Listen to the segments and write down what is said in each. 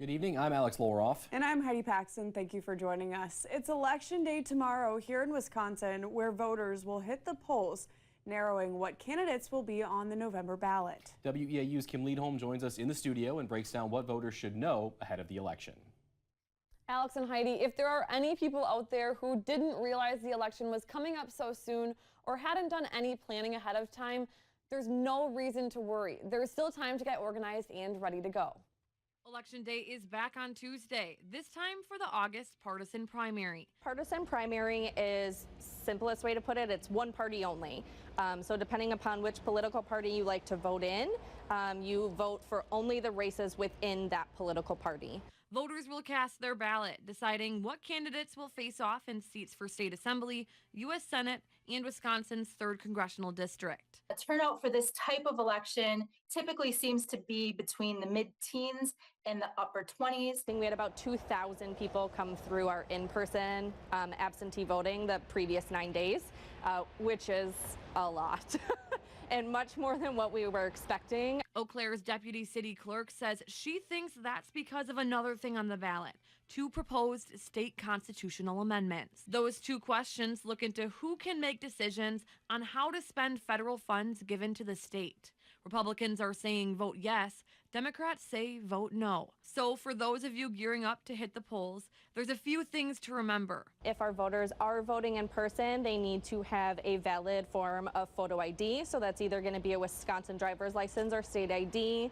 Good evening, I'm Alex Loroff. And I'm Heidi Paxton. Thank you for joining us. It's Election Day tomorrow here in Wisconsin, where voters will hit the polls, narrowing what candidates will be on the November ballot. WEAU's Kim Liedholm joins us in the studio and breaks down what voters should know ahead of the election. Alex and Heidi, if there are any people out there who didn't realize the election was coming up so soon or hadn't done any planning ahead of time, there's no reason to worry. There's still time to get organized and ready to go. Election Day is back on Tuesday, this time for the August partisan primary. Partisan primary is simplest way to put it. It's one party only. So depending upon which political party you like to vote in, you vote for only the races within that political party. Voters will cast their ballot, deciding what candidates will face off in seats for state assembly, U.S. Senate, and Wisconsin's 3rd congressional district. A turnout for this type of election typically seems to be between the mid-teens and the upper 20s. I think we had about 2,000 people come through our in-person absentee voting the previous 9 days, which is a lot. And much more than what we were expecting. Eau Claire's deputy city clerk says she thinks that's because of another thing on the ballot, 2 proposed state constitutional amendments. Those 2 questions look into who can make decisions on how to spend federal funds given to the state. Republicans are saying vote yes, Democrats say vote no. So for those of you gearing up to hit the polls, there's a few things to remember. If our voters are voting in person, they need to have a valid form of photo ID. So that's either going to be a Wisconsin driver's license or state ID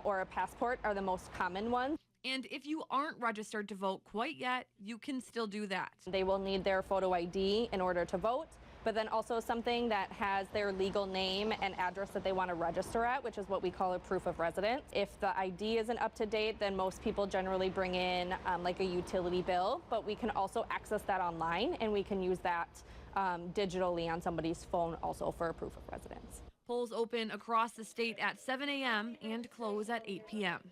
or a passport are the most common ones. And if you aren't registered to vote quite yet, you can still do that. They will need their photo ID in order to vote, but then also something that has their legal name and address that they want to register at, which is what we call a proof of residence. If the ID isn't up to date, then most people generally bring in like a utility bill, but we can also access that online and we can use that digitally on somebody's phone also for a proof of residence. Polls open across the state at 7 a.m. and close at 8 p.m.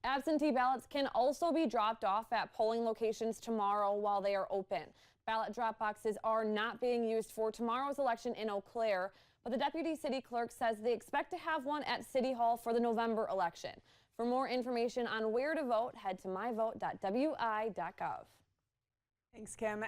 Absentee ballots can also be dropped off at polling locations tomorrow while they are open. Ballot drop boxes are not being used for tomorrow's election in Eau Claire, but the deputy city clerk says they expect to have one at City Hall for the November election. For more information on where to vote, head to myvote.wi.gov. Thanks, Kim.